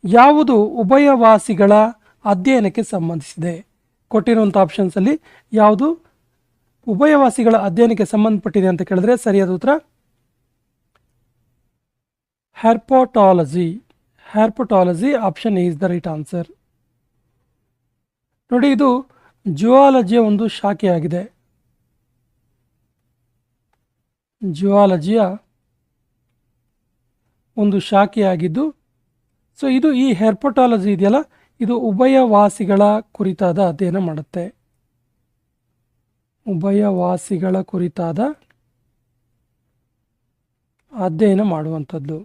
ಯಾವುದು ಉಭಯವಾಸಿಗಳ ಅಧ್ಯಯನಕ್ಕೆ ಸಂಬಂಧಿಸಿದೆ? ಕೊಟ್ಟಿರುವಂಥ ಆಪ್ಷನ್ಸಲ್ಲಿ ಯಾವುದು ಉಭಯವಾಸಿಗಳ ಅಧ್ಯಯನಕ್ಕೆ ಸಂಬಂಧಪಟ್ಟಿದೆ ಅಂತ ಕೇಳಿದ್ರೆ ಸರಿಯಾದ ಉತ್ತರ herpetology. Herpetology option is the right answer. ನೋಡಿ, ಇದು ಜುವಾಲಜಿಯ ಒಂದು ಶಾಖೆಯಾಗಿದೆ. ಜುವಾಲಜಿಯ ಒಂದು ಶಾಖೆಯಾಗಿದ್ದು, ಸೊ ಇದು ಈ ಹೆರ್ಪೋಟಾಲಜಿ ಇದೆಯಲ್ಲ, ಇದು ಉಭಯವಾಸಿಗಳ ಕುರಿತಾದ ಅಧ್ಯಯನ ಮಾಡುತ್ತೆ. ಉಭಯವಾಸಿಗಳ ಕುರಿತಾದ ಅಧ್ಯಯನ ಮಾಡುವಂಥದ್ದು.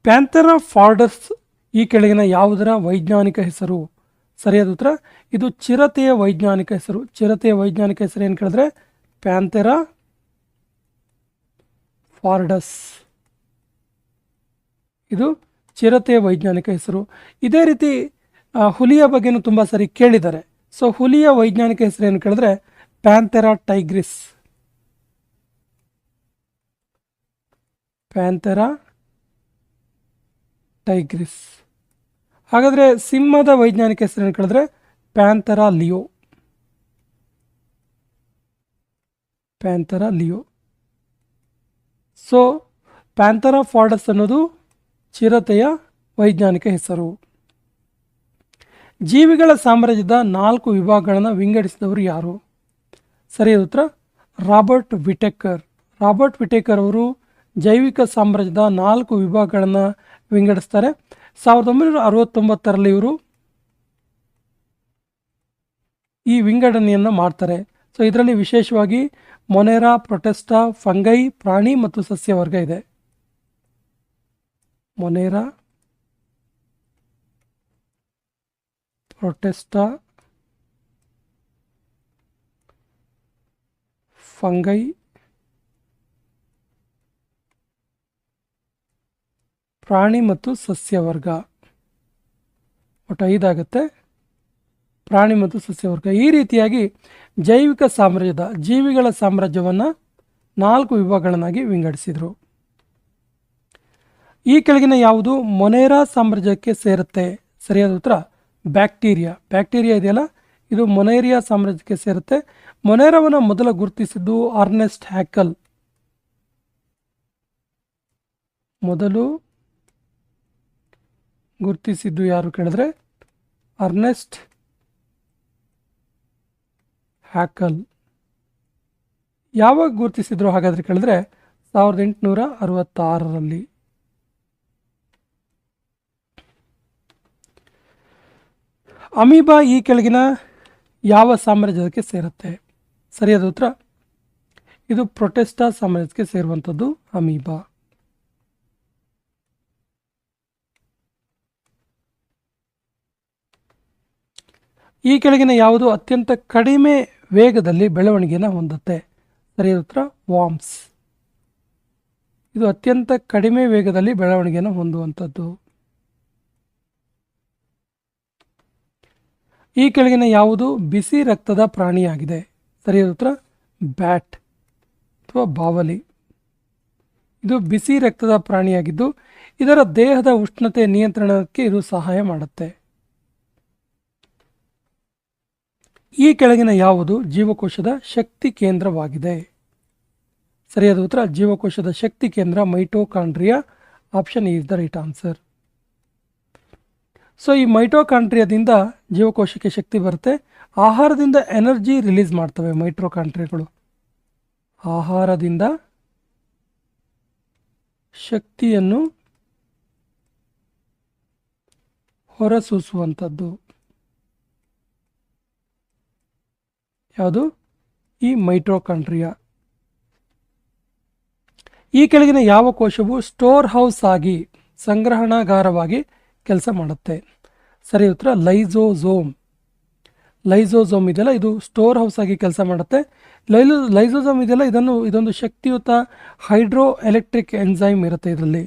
ಪ್ಯಾಂಥೆರಾ ಫಾರ್ಡಸ್ ಈ ಕೆಳಗಿನ ಯಾವುದರ ವೈಜ್ಞಾನಿಕ ಹೆಸರು? ಸರಿಯಾದ ಉತ್ತರ ಇದು ಚಿರತೆಯ ವೈಜ್ಞಾನಿಕ ಹೆಸರು. ಚಿರತೆಯ ವೈಜ್ಞಾನಿಕ ಹೆಸರು ಏನು ಕೇಳಿದ್ರೆ ಪ್ಯಾಂಥೆರಾ ಫಾರ್ಡಸ್. ಇದು ಚಿರತೆಯ ವೈಜ್ಞಾನಿಕ ಹೆಸರು. ಇದೇ ರೀತಿ ಹುಲಿಯ ಬಗ್ಗೆನೂ ತುಂಬ ಸರಿ ಕೇಳಿದ್ದಾರೆ. ಸೊ ಹುಲಿಯ ವೈಜ್ಞಾನಿಕ ಹೆಸರು ಏನು ಕೇಳಿದ್ರೆ ಪ್ಯಾಂಥೆರಾ ಟೈಗ್ರಿಸ್. ಪ್ಯಾಂಥೆರಾ ಟೈಗ್ರಿಸ್. ಹಾಗಾದರೆ ಸಿಂಹದ ವೈಜ್ಞಾನಿಕ ಹೆಸರು ಏನು ಕೇಳಿದ್ರೆ ಪ್ಯಾಂಥೆರಾ ಲಿಯೋ. ಪ್ಯಾಂಥೆರಾ ಲಿಯೋ. ಸೊ ಪ್ಯಾಂಥೆರಾ ಫಾರ್ಡಸ್ ಅನ್ನೋದು ಚಿರತೆಯ ವೈಜ್ಞಾನಿಕ ಹೆಸರು. ಜೀವಿಗಳ ಸಾಮ್ರಾಜ್ಯದ 4 ವಿಭಾಗಗಳನ್ನು ವಿಂಗಡಿಸಿದವರು ಯಾರು? ಸರಿಯಾದ ಉತ್ತರ ರಾಬರ್ಟ್ ವಿಟೇಕರ್. ರಾಬರ್ಟ್ ವಿಟೇಕರ್ ಅವರು ಜೈವಿಕ ಸಾಮ್ರಾಜ್ಯದ 4 ವಿಭಾಗಗಳನ್ನು ವಿಂಗಡಿಸ್ತಾರೆ. 1969ರಲ್ಲಿ ಇವರು ಈ ವಿಂಗಡಣೆಯನ್ನು ಮಾಡ್ತಾರೆ. ಸೊ ಇದರಲ್ಲಿ ವಿಶೇಷವಾಗಿ ಮೊನೆರಾ, ಪ್ರೊಟೆಸ್ಟಾ, ಫಂಗೈ, ಪ್ರಾಣಿ ಮತ್ತು ಸಸ್ಯವರ್ಗ ಇದೆ. ಮೊನೆರಾ, ಪ್ರೊಟೆಸ್ಟಾ, ಫಂಗೈ, ಪ್ರಾಣಿ ಮತ್ತು ಸಸ್ಯವರ್ಗ. ಒಟ್ಟು 5 ಆಗುತ್ತೆ. ಪ್ರಾಣಿ ಮತ್ತು ಸಸ್ಯವರ್ಗ. ಈ ರೀತಿಯಾಗಿ ಜೈವಿಕ ಸಾಮ್ರಾಜ್ಯದ ಜೀವಿಗಳ ಸಾಮ್ರಾಜ್ಯವನ್ನು 4 ವಿಭಾಗಗಳನ್ನಾಗಿ ವಿಂಗಡಿಸಿದರು. ಈ ಕೆಳಗಿನ ಯಾವುದು ಮೊನೆರಾ ಸಾಮ್ರಾಜ್ಯಕ್ಕೆ ಸೇರುತ್ತೆ? ಸರಿಯಾದ ಉತ್ತರ ಬ್ಯಾಕ್ಟೀರಿಯಾ. ಬ್ಯಾಕ್ಟೀರಿಯಾ ಇದೆಯಲ್ಲ, ಇದು ಮೊನೇರಿಯಾ ಸಾಮ್ರಾಜ್ಯಕ್ಕೆ ಸೇರುತ್ತೆ. ಮೊನೇರಾವನ್ನು ಮೊದಲ ಗುರುತಿಸಿದ್ದು ಅರ್ನೆಸ್ಟ್ ಹ್ಯಾಕಲ್. ಮೊದಲು ಗುರುತಿಸಿದ್ದು ಯಾರು ಕೇಳಿದ್ರೆ ಅರ್ನೆಸ್ಟ್ ಹ್ಯಾಕಲ್. ಯಾವಾಗ ಗುರುತಿಸಿದ್ರು ಹಾಗಾದ್ರೆ ಕೇಳಿದ್ರೆ 1866ರಲ್ಲಿ. ಅಮೀಬಾ ಈ ಕೆಳಗಿನ ಯಾವ ಸಾಮ್ರಾಜ್ಯಕ್ಕೆ ಸೇರುತ್ತೆ? ಸರಿಯಾದ ಉತ್ತರ ಇದು ಪ್ರೊಟೆಸ್ಟಾ ಸಾಮ್ರಾಜ್ಯಕ್ಕೆ ಸೇರುವಂಥದ್ದು ಅಮೀಬಾ. ಈ ಕೆಳಗಿನ ಯಾವುದು ಅತ್ಯಂತ ಕಡಿಮೆ ವೇಗದಲ್ಲಿ ಬೆಳವಣಿಗೆಯನ್ನು ಹೊಂದುತ್ತೆ? ಸರಿಯಾದ ಉತ್ತರ ವಾಮ್ಸ್. ಇದು ಅತ್ಯಂತ ಕಡಿಮೆ ವೇಗದಲ್ಲಿ ಬೆಳವಣಿಗೆಯನ್ನು ಹೊಂದುವಂಥದ್ದು. ಈ ಕೆಳಗಿನ ಯಾವುದು ಬಿಸಿ ರಕ್ತದ ಪ್ರಾಣಿಯಾಗಿದೆ? ಸರಿಯಾದ ಉತ್ತರ ಬ್ಯಾಟ್ ಅಥವಾ ಬಾವಲಿ. ಇದು ಬಿಸಿ ರಕ್ತದ ಪ್ರಾಣಿಯಾಗಿದ್ದು ಇದರ ದೇಹದ ಉಷ್ಣತೆ ನಿಯಂತ್ರಣಕ್ಕೆ ಇದು ಸಹಾಯ ಮಾಡುತ್ತೆ. ಈ ಕೆಳಗಿನ ಯಾವುದು ಜೀವಕೋಶದ ಶಕ್ತಿ ಕೇಂದ್ರವಾಗಿದೆ? ಸರಿಯಾದ ಉತ್ತರ ಜೀವಕೋಶದ ಶಕ್ತಿ ಕೇಂದ್ರ mitochondria. Option is the right answer. So ಈ ಮೈಟೋಕಾಂಡ್ರಿಯಾದಿಂದ ಜೀವಕೋಶಕ್ಕೆ ಶಕ್ತಿ ಬರುತ್ತೆ. ಆಹಾರದಿಂದ ಎನರ್ಜಿ ರಿಲೀಸ್ ಮಾಡ್ತವೆ ಮೈಟೋಕಾಂಡ್ರಿಯಾಗಳು. ಆಹಾರದಿಂದ ಶಕ್ತಿಯನ್ನು ಹೊರಸೂಸುವಂಥದ್ದು ಯಾವುದು? ಈ ಮೈಟೋಕಾಂಡ್ರಿಯಾ. ಈ ಕೆಳಗಿನ ಯಾವ ಕೋಶವು ಸ್ಟೋರ್ ಹೌಸ್ ಆಗಿ ಸಂಗ್ರಹಣಾಗಾರವಾಗಿ ಕೆಲಸ ಮಾಡುತ್ತೆ? ಸರಿ ಉತ್ತರ ಲೈಸೋಸೋಮ್. ಲೈಸೋಸೋಮ್ ಇದೆಯಲ್ಲ, ಇದು ಸ್ಟೋರ್ ಹೌಸ್ ಆಗಿ ಕೆಲಸ ಮಾಡುತ್ತೆ. ಲೈಸೋಸೋಮ್ ಇದೆಯಲ್ಲ, ಇದೊಂದು ಶಕ್ತಿಯುತ ಹೈಡ್ರೋ ಎಲೆಕ್ಟ್ರಿಕ್ ಎನ್ಸೈಮ್ ಇರುತ್ತೆ ಇದರಲ್ಲಿ.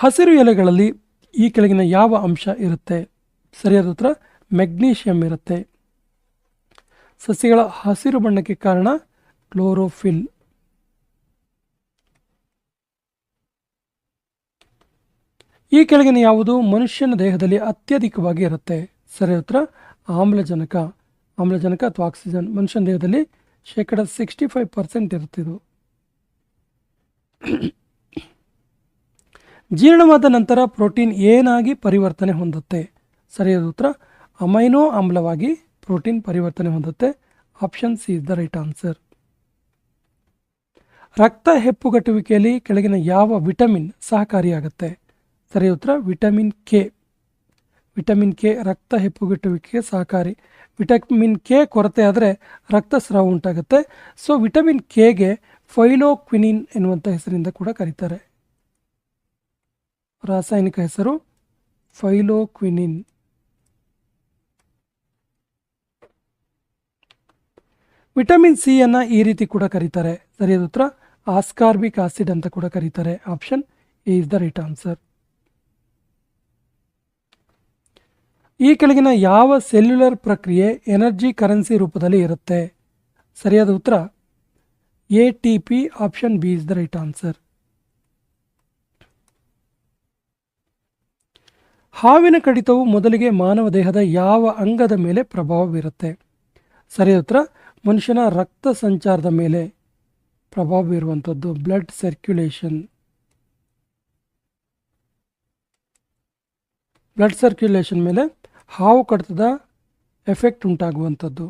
ಹಸಿರು ಎಲೆಗಳಲ್ಲಿ ಈ ಕೆಳಗಿನ ಯಾವ ಅಂಶ ಇರುತ್ತೆ? ಸರಿಯಾದ ಉತ್ತರ ಮೆಗ್ನೀಷಿಯಂ ಇರುತ್ತೆ. ಸಸ್ಯಗಳ ಹಸಿರು ಬಣ್ಣಕ್ಕೆ ಕಾರಣ ಕ್ಲೋರೋಫಿಲ್. ಈ ಕೆಳಗಿನ ಯಾವುದು ಮನುಷ್ಯನ ದೇಹದಲ್ಲಿ ಅತ್ಯಧಿಕವಾಗಿ ಇರುತ್ತೆ? ಸರಿ ಉತ್ತರ ಆಮ್ಲಜನಕ. ಆಮ್ಲಜನಕ ಅಥವಾ ಆಕ್ಸಿಜನ್ ಮನುಷ್ಯನ ದೇಹದಲ್ಲಿ 65% ಇರುತ್ತಿದ್ದು. ಜೀರ್ಣವಾದ ನಂತರ ಪ್ರೋಟೀನ್ ಏನಾಗಿ ಪರಿವರ್ತನೆ ಹೊಂದುತ್ತೆ? ಸರಿಯಾದ ಉತ್ತರ ಅಮೈನೋ ಆಮ್ಲವಾಗಿ ಪ್ರೋಟೀನ್ ಪರಿವರ್ತನೆ ಹೊಂದುತ್ತೆ. Option C is the right answer. ರಕ್ತ ಹೆಪ್ಪುಗಟ್ಟುವಿಕೆಯಲ್ಲಿ ಕೆಳಗಿನ ಯಾವ ವಿಟಮಿನ್ ಸಹಕಾರಿಯಾಗುತ್ತೆ? ಸರಿ ಉತ್ತರ ವಿಟಮಿನ್ ಕೆ. ವಿಟಮಿನ್ ಕೆ ರಕ್ತ ಹೆಪ್ಪುಗಟ್ಟುವಿಕೆಗೆ ಸಹಕಾರಿ. ವಿಟಮಿನ್ ಕೆ ಕೊರತೆ ಆದರೆ ರಕ್ತಸ್ರಾವ ಉಂಟಾಗುತ್ತೆ. ಸೊ ವಿಟಮಿನ್ ಕೆಗೆ ಫೈಲೋಕ್ವಿನಿನ್ ಎನ್ನುವಂಥ ಹೆಸರಿಂದ ಕೂಡ ಕರೀತಾರೆ. ರಾಸಾಯನಿಕ ಹೆಸರು ಫೈಲೋಕ್ವಿನಿನ್. ವಿಟಮಿನ್ ಸಿ ಅನ್ನ ಈ ರೀತಿ ಕೂಡ ಕರೀತಾರೆ. ಸರಿಯಾದ ಉತ್ತರ ಆಸ್ಕಾರ್ಬಿಕ್ ಆಸಿಡ್ ಅಂತ ಕೂಡ ಕರೀತಾರೆ. Option A is the right answer. ಈ ಕೆಳಗಿನ ಯಾವ ಸೆಲ್ಯುಲರ್ ಪ್ರಕ್ರಿಯೆ ಎನರ್ಜಿ ಕರೆನ್ಸಿ ರೂಪದಲ್ಲಿ ಇರುತ್ತೆ? ಸರಿಯಾದ ಉತ್ತರ ATP. Option B is the right answer. ಹಾವಿನ ಕಡಿತವು ಮೊದಲಿಗೆ ಮಾನವ ದೇಹದ ಯಾವ ಅಂಗದ ಮೇಲೆ ಪ್ರಭಾವ ಬೀರುತ್ತೆ? ಸರಿಯಾದ ಉತ್ತರ ಮನುಷ್ಯನ ರಕ್ತ ಸಂಚಾರದ ಮೇಲೆ ಪ್ರಭಾವ ಬೀರುವಂಥದ್ದು, ಬ್ಲಡ್ ಸರ್ಕ್ಯುಲೇಷನ್. ಬ್ಲಡ್ ಸರ್ಕ್ಯುಲೇಷನ್ ಮೇಲೆ ಹಾವು ಕಡಿತದ ಎಫೆಕ್ಟ್ ಉಂಟಾಗುವಂಥದ್ದು.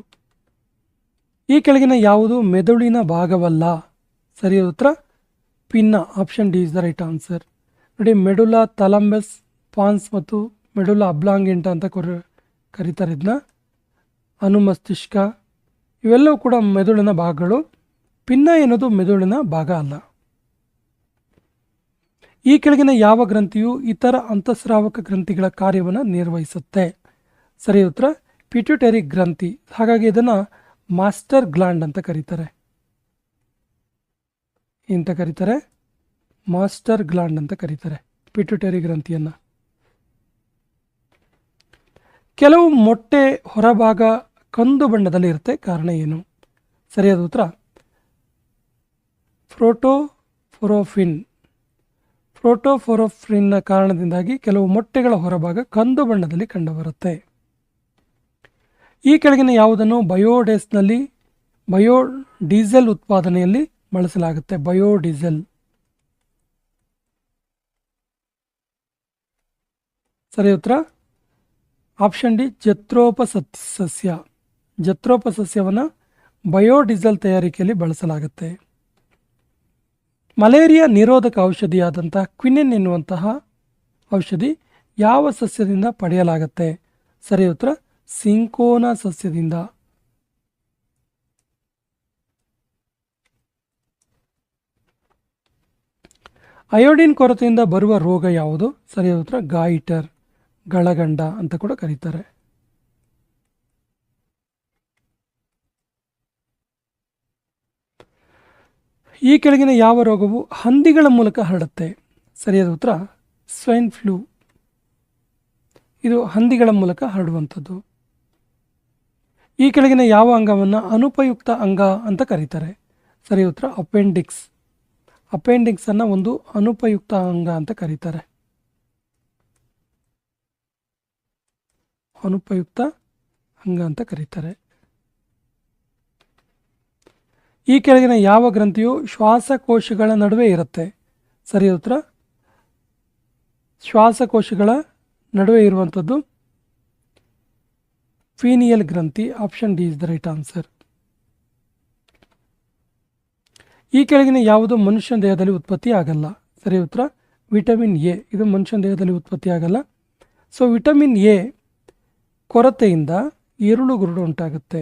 ಈ ಕೆಳಗಿನ ಯಾವುದು ಮೆದುಳಿನ ಭಾಗವಲ್ಲ? ಸರಿಯಾದ ಉತ್ತರ pin. Option D is the right answer. ನೋಡಿ, ಮೆಡುಲಾ ಥಾಲಮಸ್ ಪಾನ್ಸ್ ಮತ್ತು ಮೆಡುಲಾ ಅಬ್ಲಾಂಗೆಂಟ ಅಂತ ಕರೀತಾರೆ ಇದನ್ನ. ಅನುಮಸ್ತಿಷ್ಕ ಇವೆಲ್ಲವೂ ಕೂಡ ಮೆದುಳಿನ ಭಾಗಗಳು. ಪಿನ್ನ ಎನ್ನುವುದು ಮೆದುಳಿನ ಭಾಗ ಅಲ್ಲ. ಈ ಕೆಳಗಿನ ಯಾವ ಗ್ರಂಥಿಯು ಇತರ ಅಂತಸ್ರಾವಕ ಗ್ರಂಥಿಗಳ ಕಾರ್ಯವನ್ನು ನಿರ್ವಹಿಸುತ್ತೆ? ಸರಿ ಉತ್ತರ ಪಿಟ್ಯೂಟರಿ ಗ್ರಂಥಿ. ಹಾಗಾಗಿ ಇದನ್ನು ಮಾಸ್ಟರ್ ಗ್ಲ್ಯಾಂಡ್ ಅಂತ ಕರೀತಾರೆ. ಎಂತ ಕರೀತಾರೆ? ಮಾಸ್ಟರ್ ಗ್ಲ್ಯಾಂಡ್ ಅಂತ ಕರೀತಾರೆ ಪಿಟ್ಯೂಟರಿ ಗ್ರಂಥಿಯನ್ನು. ಕೆಲವು ಮೊಟ್ಟೆ ಹೊರಭಾಗ ಕಂದು ಬಣ್ಣದಲ್ಲಿ ಇರುತ್ತೆ, ಕಾರಣ ಏನು? ಸರಿಯಾದ ಉತ್ತರ ಪ್ರೋಟೋಫೋರೋಫಿನ್. ಪ್ರೋಟೋಫೋರೋಫಿನ್ನ ಕಾರಣದಿಂದಾಗಿ ಕೆಲವು ಮೊಟ್ಟೆಗಳ ಹೊರಭಾಗ ಕಂದು ಬಣ್ಣದಲ್ಲಿ ಕಂಡುಬರುತ್ತೆ. ಈ ಕೆಳಗಿನ ಯಾವುದನ್ನು ಬಯೋಡೀಸೆಲ್ ಉತ್ಪಾದನೆಯಲ್ಲಿ ಬಳಸಲಾಗುತ್ತೆ? ಬಯೋಡೀಸೆಲ್. ಸರಿ ಉತ್ತರ ಆಪ್ಷನ್ ಡಿ ಜತ್ರೋಪಸಸ್ಯ. ಜತ್ರೋಪಸಸ್ಯವನ್ನು ಬಯೋಡೀಸೆಲ್ ತಯಾರಿಕೆಯಲ್ಲಿ ಬಳಸಲಾಗುತ್ತೆ. ಮಲೇರಿಯಾ ನಿರೋಧಕ ಔಷಧಿಯಾದಂತಹ ಕ್ವಿನಿನ್ ಎನ್ನುವಂತಹ ಔಷಧಿ ಯಾವ ಸಸ್ಯದಿಂದ ಪಡೆಯಲಾಗುತ್ತೆ? ಸರಿ ಉತ್ತರ ಸಿಂಕೋನಾ ಸಸ್ಯದಿಂದ. ಅಯೋಡಿನ್ ಕೊರತೆಯಿಂದ ಬರುವ ರೋಗ ಯಾವುದು? ಸರಿಯಾದ ಉತ್ತರ ಗಾಯಿಟರ್, ಗಳಗಂಡ ಅಂತ ಕೂಡ ಕರೀತಾರೆ. ಈ ಕೆಳಗಿನ ಯಾವ ರೋಗವು ಹಂದಿಗಳ ಮೂಲಕ ಹರಡುತ್ತೆ? ಸರಿಯಾದ ಉತ್ತರ ಸ್ವೈನ್ ಫ್ಲೂ. ಇದು ಹಂದಿಗಳ ಮೂಲಕ ಹರಡುವಂಥದ್ದು. ಈ ಕೆಳಗಿನ ಯಾವ ಅಂಗವನ್ನು ಅನುಪಯುಕ್ತ ಅಂಗ ಅಂತ ಕರೀತಾರೆ? ಸರಿ ಉತ್ತರ ಅಪೆಂಡಿಕ್ಸ್. ಅಪೆಂಡಿಕ್ಸ್ ಅನ್ನು ಒಂದು ಅನುಪಯುಕ್ತ ಅಂಗ ಅಂತ ಕರೀತಾರೆ. ಅನುಪಯುಕ್ತ ಅಂಗ ಅಂತ ಕರೀತಾರೆ. ಈ ಕೆಳಗಿನ ಯಾವ ಗ್ರಂಥಿಯು ಶ್ವಾಸಕೋಶಗಳ ನಡುವೆ ಇರುತ್ತೆ? ಸರಿ ಉತ್ತರ ಶ್ವಾಸಕೋಶಗಳ ನಡುವೆ ಇರುವಂಥದ್ದು ಪೀನಿಯಲ್ ಗ್ರಂಥಿ. Option D is the right answer. ಈ ಕೆಳಗಿನ ಯಾವುದು ಮನುಷ್ಯನ ದೇಹದಲ್ಲಿ ಉತ್ಪತ್ತಿ ಆಗಲ್ಲ? ಸರಿ ಉತ್ತರ ವಿಟಮಿನ್ ಎ. ಇದು ಮನುಷ್ಯನ ದೇಹದಲ್ಲಿ ಉತ್ಪತ್ತಿ ಆಗಲ್ಲ. ಸೊ ವಿಟಮಿನ್ ಎ ಕೊರತೆಯಿಂದ ಈರುಳು ಗುರುಡು ಉಂಟಾಗುತ್ತೆ,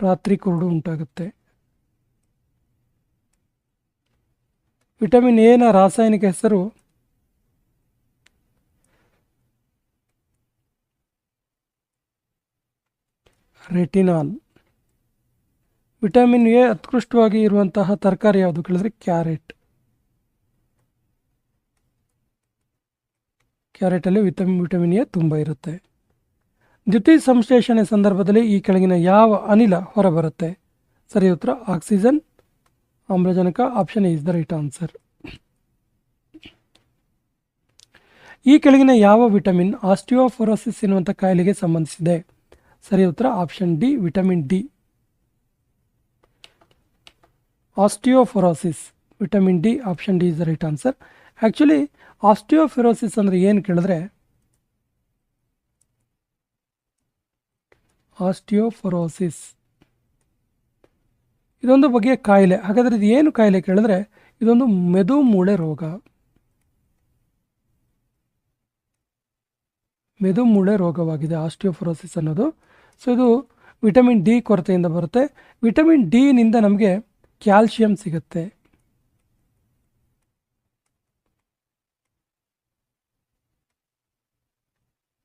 ರಾತ್ರಿ ಕುರುಡು ಉಂಟಾಗುತ್ತೆ. ವಿಟಮಿನ್ ಎನ ರಾಸಾಯನಿಕ ಹೆಸರು ರೆಟಿನಾಲ್. ವಿಟಮಿನ್ ಎ ಉತ್ಕೃಷ್ಟವಾಗಿ ಇರುವಂತಹ ತರಕಾರಿ ಯಾವುದು ಕೇಳಿದ್ರೆ ಕ್ಯಾರೆಟ್. ಕ್ಯಾರೆಟಲ್ಲಿ ವಿಟಮಿನ್ ಎ ತುಂಬ ಇರುತ್ತೆ. ದ್ಯುತಿ ಸಂಶ್ಲೇಷಣೆ ಸಂದರ್ಭದಲ್ಲಿ ಈ ಕೆಳಗಿನ ಯಾವ ಅನಿಲ ಹೊರಬರುತ್ತೆ? ಸರಿ ಉತ್ತರ ಆಕ್ಸಿಜನ್, ಆಮ್ಲಜನಕ. Option is the right answer. ಈ ಕೆಳಗಿನ ಯಾವ ವಿಟಮಿನ್ ಆಸ್ಟಿಯೋಫೊರೋಸಿಸ್ ಎನ್ನುವಂಥ ಕಾಯಿಲೆಗೆ ಸಂಬಂಧಿಸಿದೆ? ಸರಿ ಉತ್ತರ option D, vitamin D. Osteoporosis, vitamin D, option D is the right answer. Actually osteoporosis ಅಂದರೆ ಏನು ಕೇಳಿದ್ರೆ, ಆಸ್ಟಿಯೋಫೊರೋಸಿಸ್ ಇದೊಂದು ಬಗೆಯ ಕಾಯಿಲೆ. ಹಾಗಾದರೆ ಇದು ಏನು ಕಾಯಿಲೆ ಕೇಳಿದ್ರೆ, ಇದೊಂದು ಮೆದು ಮೂಳೆ ರೋಗ. ಮೆದು ಮೂಳೆ ರೋಗವಾಗಿದೆ ಆಸ್ಟಿಯೋಫೊರೋಸಿಸ್ ಅನ್ನೋದು. ಸೊ ಇದು ವಿಟಮಿನ್ ಡಿ ಕೊರತೆಯಿಂದ ಬರುತ್ತೆ. ವಿಟಮಿನ್ ಡಿನಿಂದ ನಮಗೆ ಕ್ಯಾಲ್ಶಿಯಂ ಸಿಗುತ್ತೆ.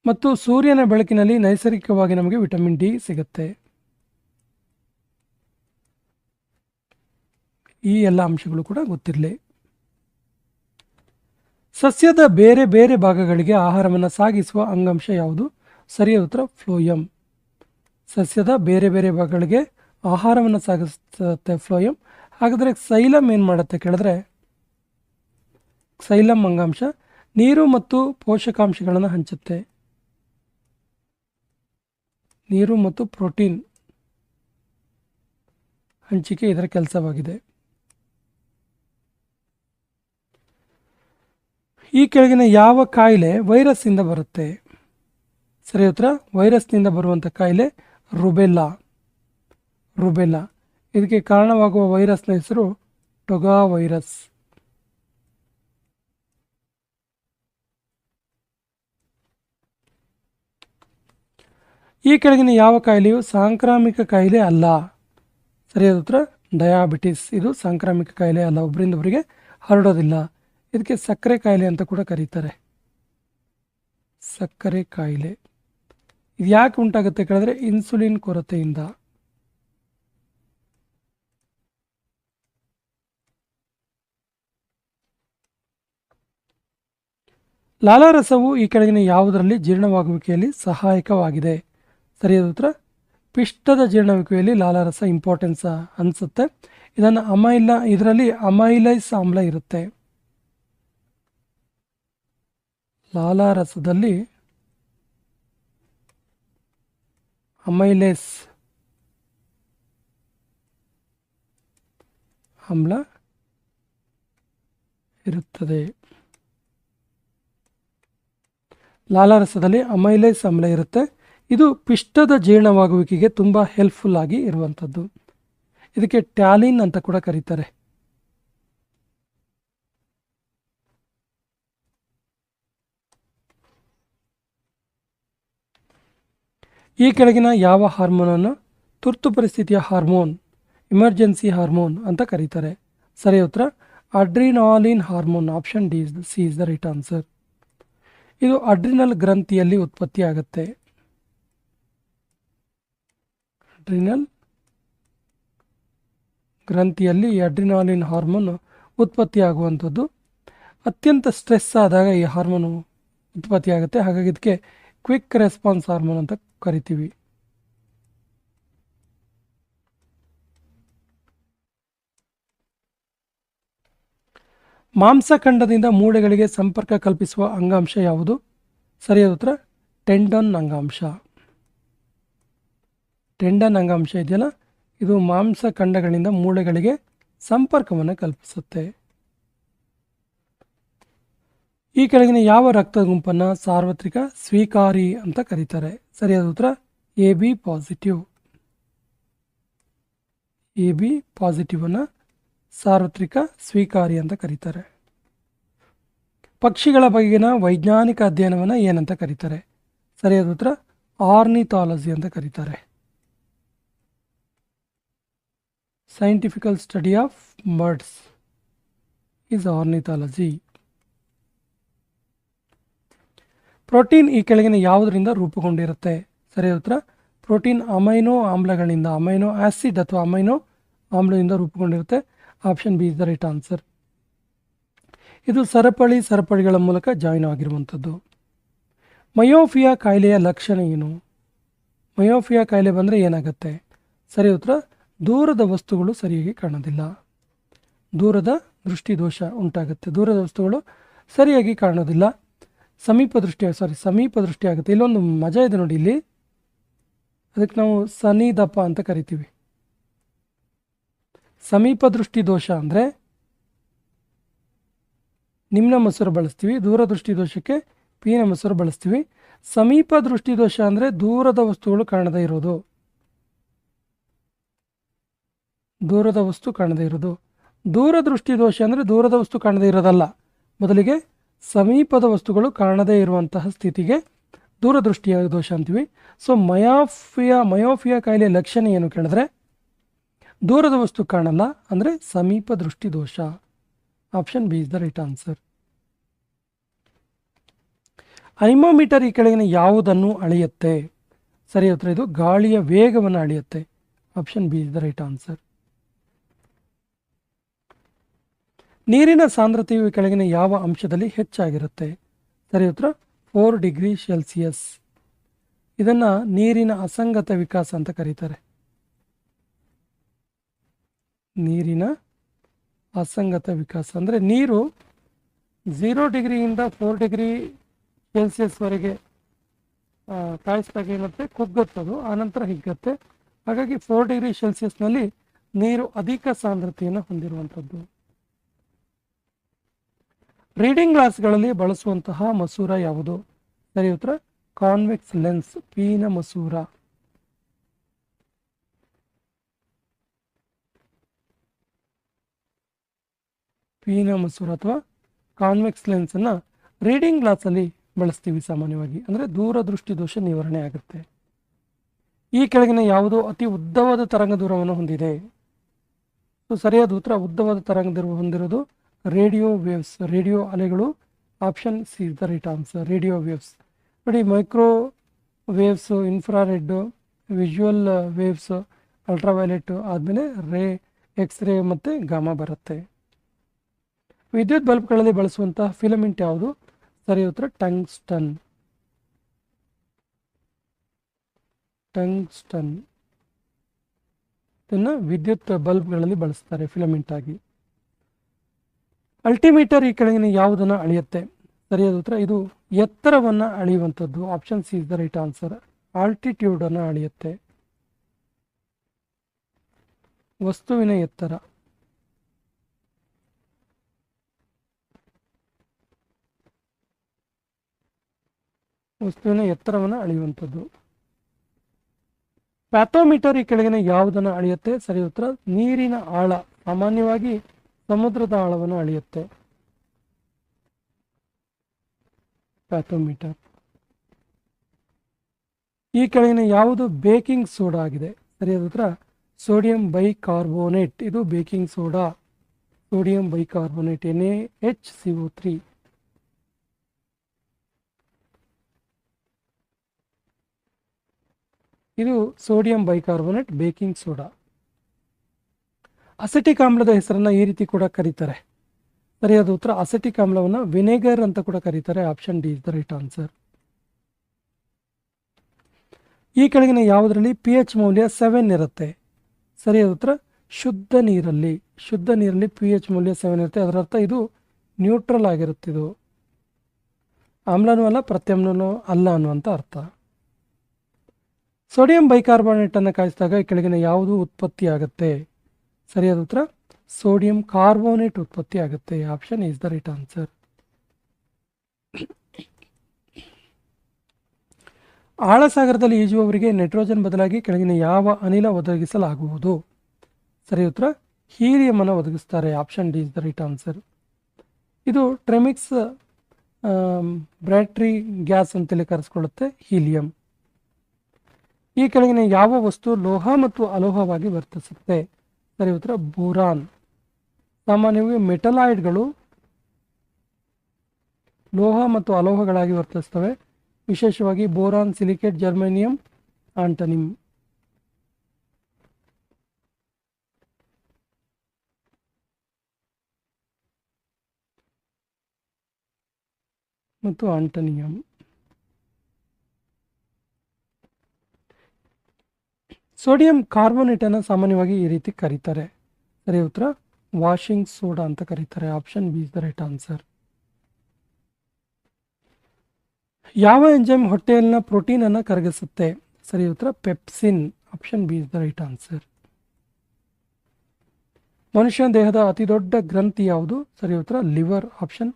ಮತ್ತು ಸೂರ್ಯನ ಬೆಳಕಿನಲ್ಲಿ ನೈಸರ್ಗಿಕವಾಗಿ ನಮಗೆ ವಿಟಮಿನ್ ಡಿ ಸಿಗುತ್ತೆ. ಈ ಎಲ್ಲ ಅಂಶಗಳು ಕೂಡ ಗೊತ್ತಿರಲಿ. ಸಸ್ಯದ ಬೇರೆ ಬೇರೆ ಭಾಗಗಳಿಗೆ ಆಹಾರವನ್ನು ಸಾಗಿಸುವ ಅಂಗಾಂಶ ಯಾವುದು? ಸರಿಯಾದ ಉತ್ತರ ಫ್ಲೋಯಂ. ಸಸ್ಯದ ಬೇರೆ ಬೇರೆ ಭಾಗಗಳಿಗೆ ಆಹಾರವನ್ನು ಸಾಗಿಸುತ್ತೆ ಫ್ಲೋಯಂ. ಹಾಗಾದರೆ ಸೈಲಮ್ ಏನು ಮಾಡುತ್ತೆ ಕೇಳಿದ್ರೆ, ಸೈಲಮ್ ಅಂಗಾಂಶ ನೀರು ಮತ್ತು ಪೋಷಕಾಂಶಗಳನ್ನು ಹಂಚುತ್ತೆ. ನೀರು ಮತ್ತು ಪ್ರೋಟೀನ್ ಹಂಚಿಕೆ ಇದರ ಕೆಲಸವಾಗಿದೆ. ಈ ಕೆಳಗಿನ ಯಾವ ಕಾಯಿಲೆ ವೈರಸ್ನಿಂದ ಬರುತ್ತೆ? ಸರಿ ಉತ್ತರ ವೈರಸ್ನಿಂದ ಬರುವಂಥ ಕಾಯಿಲೆ ರುಬೆಲ್ಲಾ. ರುಬೆಲ್ಲಾ ಇದಕ್ಕೆ ಕಾರಣವಾಗುವ ವೈರಸ್ನ ಹೆಸರು ಟೊಗಾ ವೈರಸ್. ಈ ಕೆಳಗಿನ ಯಾವ ಕಾಯಿಲೆಯು ಸಾಂಕ್ರಾಮಿಕ ಕಾಯಿಲೆ ಅಲ್ಲ? ಸರಿಯಾದ ಉತ್ತರ ಡಯಾಬಿಟಿಸ್. ಇದು ಸಾಂಕ್ರಾಮಿಕ ಕಾಯಿಲೆ ಅಲ್ಲ, ಒಬ್ಬರಿಂದ ಒಬ್ಬರಿಗೆ ಹರಡೋದಿಲ್ಲ. ಇದಕ್ಕೆ ಸಕ್ಕರೆ ಕಾಯಿಲೆ ಅಂತ ಕೂಡ ಕರೀತಾರೆ. ಸಕ್ಕರೆ ಕಾಯಿಲೆ ಇದು ಯಾಕೆ ಉಂಟಾಗುತ್ತೆ ಕೇಳಿದ್ರೆ, ಇನ್ಸುಲಿನ್ ಕೊರತೆಯಿಂದ. ಲಾಲಾರಸವು ಈ ಕೆಳಗಿನ ಯಾವುದರಲ್ಲಿ ಜೀರ್ಣವಾಗುವಿಕೆಯಲ್ಲಿ ಸಹಾಯಕವಾಗಿದೆ? ಸರಿಯಾದ ಉತ್ತರ ಪಿಷ್ಟದ ಜೀರ್ಣವಾಗುವಿಕೆಯಲ್ಲಿ ಲಾಲಾರಸ ಇಂಪಾರ್ಟೆನ್ಸ್ ಅನಿಸುತ್ತೆ. ಇದರಲ್ಲಿ ಅಮೈಲೈಸ್ ಆಮ್ಲ ಇರುತ್ತೆ. ಲಾಲಾರಸದಲ್ಲಿ ಅಮೈಲೇಸ್ ಆಮ್ಲ ಇರುತ್ತದೆ. ಲಾಲಾರಸದಲ್ಲಿ ಅಮೈಲೇಸ್ ಆಮ್ಲ ಇರುತ್ತೆ. ಇದು ಪಿಷ್ಟದ ಜೀರ್ಣವಾಗುವಿಕೆಗೆ ತುಂಬ ಹೆಲ್ಪ್ಫುಲ್ ಆಗಿ ಇರುವಂಥದ್ದು. ಇದಕ್ಕೆ ಟ್ಯಾಲಿನ್ ಅಂತ ಕೂಡ ಕರೀತಾರೆ. ಈ ಕೆಳಗಿನ ಯಾವ ಹಾರ್ಮೋನನ್ನು ತುರ್ತು ಪರಿಸ್ಥಿತಿಯ ಹಾರ್ಮೋನ್, ಇಮರ್ಜೆನ್ಸಿ ಹಾರ್ಮೋನ್ ಅಂತ ಕರೀತಾರೆ? ಸರಿ ಉತ್ತರ adrenaline hormone. Option D C is the right answer. ಇದು ಅಡ್ರಿನಲ್ ಗ್ರಂಥಿಯಲ್ಲಿ ಉತ್ಪತ್ತಿ ಆಗುತ್ತೆ. ಅಡ್ರಿನಲ್ ಗ್ರಂಥಿಯಲ್ಲಿ ಈ ಅಡ್ರಿನಾಲಿನ್ ಹಾರ್ಮೋನ್ ಉತ್ಪತ್ತಿ ಆಗುವಂಥದ್ದು. ಅತ್ಯಂತ ಸ್ಟ್ರೆಸ್ ಆದಾಗ ಈ ಹಾರ್ಮೋನು ಉತ್ಪತ್ತಿ ಆಗುತ್ತೆ. ಹಾಗಾಗಿ ಇದಕ್ಕೆ ಕ್ವಿಕ್ ರೆಸ್ಪಾನ್ಸ್ ಹಾರ್ಮೋನ್ ಅಂತ ಕರಿತೀವಿ. ಮಾಂಸಖಂಡದಿಂದ ಮೂಳೆಗಳಿಗೆ ಸಂಪರ್ಕ ಕಲ್ಪಿಸುವ ಅಂಗಾಂಶ ಯಾವುದು? ಸರಿಯಾದ ಉತ್ತರ ಟೆಂಡನ್ ಅಂಗಾಂಶ. ಟೆಂಡನ್ ಅಂಗಾಂಶ ಇದೆಯಲ್ಲ, ಇದು ಮಾಂಸಖಂಡಗಳಿಂದ ಮೂಳೆಗಳಿಗೆ ಸಂಪರ್ಕವನ್ನು ಕಲ್ಪಿಸುತ್ತೆ. ಈ ಕೆಳಗಿನ ಯಾವ ರಕ್ತ ಗುಂಪನ್ನು ಸಾರ್ವತ್ರಿಕ ಸ್ವೀಕಾರಿ ಅಂತ ಕರೀತಾರೆ? ಸರಿಯಾದ ಉತ್ತರ A B positive. A B positive ಅನ್ನು ಸಾರ್ವತ್ರಿಕ ಸ್ವೀಕಾರಿ ಅಂತ ಕರೀತಾರೆ. ಪಕ್ಷಿಗಳ ಬಗೆಗಿನ ವೈಜ್ಞಾನಿಕ ಅಧ್ಯಯನವನ್ನು ಏನಂತ ಕರೀತಾರೆ? ಸರಿಯಾದ ಉತ್ತರ ಆರ್ನಿಥಾಲಜಿ ಅಂತ ಕರೀತಾರೆ. Scientifical study of birds is ornithology. Protein ಈ ಕೆಳಗಿನ ಯಾವುದರಿಂದ ರೂಪುಗೊಂಡಿರುತ್ತೆ? ಸರಿಯಾದ ಉತ್ತರ ಪ್ರೋಟೀನ್ ಅಮೈನೋ ಆಮ್ಲಗಳಿಂದ, ಅಮೈನೋ ಆಸಿಡ್ ಅಥವಾ ಅಮೈನೋ ಆಮ್ಲದಿಂದ ರೂಪುಗೊಂಡಿರುತ್ತೆ. Option B is the right answer. ಇದು ಸರಪಳಿಗಳ ಮೂಲಕ ಜಾಯಿನ್ ಆಗಿರುವಂಥದ್ದು. ಮಯೋಫಿಯಾ ಕಾಯಿಲೆಯ ಲಕ್ಷಣ ಏನು? ಮಯೋಫಿಯಾ ಕಾಯಿಲೆ ಬಂದರೆ ಏನಾಗುತ್ತೆ? ಸರಿ ಉತ್ತರ ದೂರದ ವಸ್ತುಗಳು ಸರಿಯಾಗಿ ಕಾಣೋದಿಲ್ಲ. ದೂರದ ದೃಷ್ಟಿ ದೋಷ ಉಂಟಾಗುತ್ತೆ. ದೂರದ ವಸ್ತುಗಳು ಸರಿಯಾಗಿ ಕಾಣೋದಿಲ್ಲ. ಸಮೀಪ ದೃಷ್ಟಿ ಆಗುತ್ತೆ. ಇಲ್ಲೊಂದು ಮಜಾ ಇದೆ ನೋಡಿ, ಇಲ್ಲಿ ಅದಕ್ಕೆ ನಾವು ಸನಿದಪ ಅಂತ ಕರಿತೀವಿ. ಸಮೀಪ ದೃಷ್ಟಿ ದೋಷ ಅಂದರೆ ನಿಮ್ನ ಮಸೂರ ಬಳಸ್ತೀವಿ, ದೂರದೃಷ್ಟಿ ದೋಷಕ್ಕೆ ಪೀನ ಮಸೂರ ಬಳಸ್ತೀವಿ. ಸಮೀಪ ದೃಷ್ಟಿ ದೋಷ ಅಂದರೆ ದೂರದ ವಸ್ತುಗಳು ಕಾಣದೇ ಇರೋದು. ದೂರದೃಷ್ಟಿ ದೋಷ ಅಂದರೆ ದೂರದ ವಸ್ತು ಕಾಣದೇ ಇರೋದಲ್ಲ. ಮೊದಲಿಗೆ ಸಮೀಪದ ವಸ್ತುಗಳು ಕಾಣದೇ ಇರುವಂತಹ ಸ್ಥಿತಿಗೆ ದೂರದೃಷ್ಟಿಯ ದೋಷ ಅಂತೀವಿ. ಸೊ ಮಯೋಫಿಯಾ ಕಾಯಿಲೆ ಲಕ್ಷಣ ಏನು ಕೇಳಿದ್ರೆ ದೂರದ ವಸ್ತು ಕಾಣಲ್ಲ ಅಂದರೆ ಸಮೀಪ ದೃಷ್ಟಿ ದೋಷ. Option B is the right answer. Anemometer ಈ ಕೆಳಗಿನ ಯಾವುದನ್ನು ಅಳೆಯುತ್ತೆ? ಸರಿ ಉತ್ತರ ಇದು ಗಾಳಿಯ ವೇಗವನ್ನು ಅಳೆಯುತ್ತೆ. Option B is the right answer. ನೀರಿನ ಸಾಂದ್ರತೆಯು ಈ ಕೆಳಗಿನ ಯಾವ ಅಂಶದಲ್ಲಿ ಹೆಚ್ಚಾಗಿರುತ್ತೆ? ಸರಿ ಉತ್ತರ 4 ಡಿಗ್ರಿ ಸೆಲ್ಸಿಯಸ್. ಇದನ್ನು ನೀರಿನ ಅಸಂಗತ ವಿಕಾಸ ಅಂತ ಕರೀತಾರೆ. ನೀರಿನ ಅಸಂಗತ ವಿಕಾಸ ಅಂದರೆ ನೀರು 0 ಡಿಗ್ರಿಯಿಂದ 4 ಡಿಗ್ರಿ ಸೆಲ್ಸಿಯಸ್ವರೆಗೆ ಕಾಯಿಸಿದಾಗ ಏನುತ್ತೆ, ಕುಗ್ಗುತ್ತದು, ಆನಂತರ ಹಿಗ್ಗತ್ತೆ. ಹಾಗಾಗಿ 4 ಡಿಗ್ರಿ ಸೆಲ್ಸಿಯಸ್ನಲ್ಲಿ ನೀರು ಅಧಿಕ ಸಾಂದ್ರತೆಯನ್ನು ಹೊಂದಿರುವಂಥದ್ದು. ರೀಡಿಂಗ್ ಗ್ಲಾಸ್ಗಳಲ್ಲಿ ಬಳಸುವಂತಹ ಮಸೂರ ಯಾವುದು? ಸರಿ ಉತ್ತರ ಕಾನ್ವೆಕ್ಸ್ ಲೆನ್ಸ್, ಪೀನ ಮಸೂರ. ಪೀನ ಮಸೂರ ಅಥವಾ ಕಾನ್ವೆಕ್ಸ್ ಲೆನ್ಸ್ ಅನ್ನ ರೀಡಿಂಗ್ ಗ್ಲಾಸಲ್ಲಿ ಬಳಸ್ತೀವಿ ಸಾಮಾನ್ಯವಾಗಿ, ಅಂದರೆ ದೂರದೃಷ್ಟಿ ದೋಷ ನಿವಾರಣೆ ಆಗುತ್ತೆ. ಈ ಕೆಳಗಿನ ಯಾವುದು ಅತಿ ಉದ್ದವಾದ ತರಂಗ ದೂರವನ್ನು ಹೊಂದಿದೆ? ಸರಿಯಾದ ಉತ್ತರ ಉದ್ದವಾದ ತರಂಗ ದೂರ ಹೊಂದಿರೋದು ರೇಡಿಯೋ ವೇವ್ಸ್, ರೇಡಿಯೋ ಅಲೆಗಳು. Option C is the right answer, radio waves. ನೋಡಿ, micro waves, infrared, visual waves, ultraviolet ಆದಮೇಲೆ ಎಕ್ಸ್ರೇ ಮತ್ತು ಗಾಮಾ ಬರುತ್ತೆ. ವಿದ್ಯುತ್ ಬಲ್ಬ್ಗಳಲ್ಲಿ ಬಳಸುವಂತಹ ಫಿಲಮೆಂಟ್ ಯಾವುದು? ಸರಿ ಉತ್ತರ ಟಂಗ್ಸ್ಟನ್. ಇದನ್ನು ವಿದ್ಯುತ್ ಬಲ್ಬ್ಗಳಲ್ಲಿ ಬಳಸ್ತಾರೆ ಫಿಲಮೆಂಟ್ ಆಗಿ. ಅಲ್ಟಿಮೀಟರ್ ಈ ಕೆಳಗಿನ ಯಾವುದನ್ನು ಅಳೆಯುತ್ತೆ? ಸರಿಯಾದ ಉತ್ತರ ಇದು ಎತ್ತರವನ್ನು ಅಳೆಯುವಂಥದ್ದು. Option C is the right answer, altitude ಅನ್ನು ಅಳೆಯುತ್ತೆ, ವಸ್ತುವಿನ ಎತ್ತರ. ವಸ್ತುವಿನ ಎತ್ತರವನ್ನು ಅಳೆಯುವಂಥದ್ದು. ಪ್ಯಾಥೋಮೀಟರ್ ಈ ಕೆಳಗಿನ ಯಾವುದನ್ನು ಅಳೆಯುತ್ತೆ? ಸರಿ ಉತ್ತರ ನೀರಿನ ಆಳ, ಸಾಮಾನ್ಯವಾಗಿ ಸಮುದ್ರದ ಆಳವನ್ನು ಅಳೆಯುತ್ತೆ ಪ್ಯಾಥೋಮೀಟರ್. ಈ ಕೆಳಗಿನ ಯಾವುದು ಬೇಕಿಂಗ್ ಸೋಡಾ ಆಗಿದೆ? ಸರಿಯಾದ ಉತ್ತರ ಸೋಡಿಯಂ ಬೈಕಾರ್ಬೋನೇಟ್. ಇದು baking soda, sodium bicarbonate, NaHCO3. ಇದು sodium bicarbonate, baking soda. Acetic ಆಮ್ಲದ ಹೆಸರನ್ನ ಈ ರೀತಿ ಕೂಡ ಕರೀತಾರೆ. ಸರಿಯಾದ ಉತ್ತರ ಅಸೆಟಿಕ್ ಆಮ್ಲವನ್ನು ವಿನೆಗರ್ ಅಂತ ಕೂಡ ಕರೀತಾರೆ. Option D is the right answer. ಈ ಕೆಳಗಿನ ಯಾವುದರಲ್ಲಿ pH ಮೌಲ್ಯ 7 ಇರುತ್ತೆ? ಸರಿಯಾದ ಉತ್ತರ ಶುದ್ಧ ನೀರಲ್ಲಿ pH ಮೌಲ್ಯ 7 ಇರುತ್ತೆ. ಅದರ ಅರ್ಥ ಇದು ನ್ಯೂಟ್ರಲ್ ಆಗಿರುತ್ತೆ, ಇದು ಆಮ್ಲನೂ ಅಲ್ಲ ಪ್ರತ್ಯಾಮ್ಲನೂ ಅಲ್ಲ ಅನ್ನುವಂಥ ಅರ್ಥ. ಸೋಡಿಯಂ ಬೈಕಾರ್ಬೋನೇಟ್ ಅನ್ನು ಕಾಯಿಸಿದಾಗ ಈ ಕೆಳಗಿನ ಯಾವುದು ಉತ್ಪತ್ತಿ ಆಗುತ್ತೆ? ಸರಿಯಾದ ಉತ್ತರ ಸೋಡಿಯಂ ಕಾರ್ಬೋನೇಟ್ ಉತ್ಪತ್ತಿ ಆಗುತ್ತೆ. Option is the right answer. ಆಳಸಾಗರದಲ್ಲಿ ಈಜುವವರಿಗೆ ನೈಟ್ರೋಜನ್ ಬದಲಾಗಿ ಕೆಳಗಿನ ಯಾವ ಅನಿಲ ಒದಗಿಸಲಾಗುವುದು? ಸರಿ ಉತ್ತರ ಹೀಲಿಯಂ ಅನ್ನು ಒದಗಿಸ್ತಾರೆ. Option D is the right answer. ಇದು ಟ್ರೆಮಿಕ್ಸ್ ಬ್ಯಾಟ್ರಿ ಗ್ಯಾಸ್ ಅಂತೇಳಿ ಕರೆಸ್ಕೊಳ್ಳುತ್ತೆ, ಹೀಲಿಯಂ. ಈ ಕೆಳಗಿನ ಯಾವ ವಸ್ತು ಲೋಹ ಮತ್ತು ಅಲೋಹವಾಗಿ ವರ್ತಿಸುತ್ತೆ? ಸರಿ ಉತ್ತರ ಬೋರಾನ್. ಸಾಮಾನ್ಯವಾಗಿ ಮೆಟಲಾಯ್ಡ್ಗಳು ಲೋಹ ಮತ್ತು ಅಲೋಹಗಳಾಗಿ ವರ್ತಿಸ್ತವೆ, ವಿಶೇಷವಾಗಿ ಬೋರಾನ್, ಸಿಲಿಕೇಟ್, ಜರ್ಮೇನಿಯಂ, ಆಂಟನಿಮ್. ಮತ್ತು ಆಂಟನಿಯಂ. ಸೋಡಿಯಂ ಕಾರ್ಬೋನೇಟ್ ಅನ್ನು ಸಾಮಾನ್ಯವಾಗಿ ಈ ರೀತಿ ಕರೀತಾರೆ. ಸರಿ ಉತ್ತರ ವಾಷಿಂಗ್ ಸೋಡಾ ಅಂತ ಕರೀತಾರೆ. Option B is the right answer. ಯಾವ ಎಂಜೈಮ್ ಹೊಟ್ಟೆಯಲ್ಲಿನ ಪ್ರೋಟೀನ್ ಅನ್ನು ಕರಗಿಸುತ್ತೆ? ಸರಿ ಉತ್ತರ pepsin. Option B is the right answer. ಮನುಷ್ಯನ ದೇಹದ ಅತಿ ದೊಡ್ಡ ಗ್ರಂಥಿ ಯಾವುದು? ಸರಿ ಉತ್ತರ liver. Option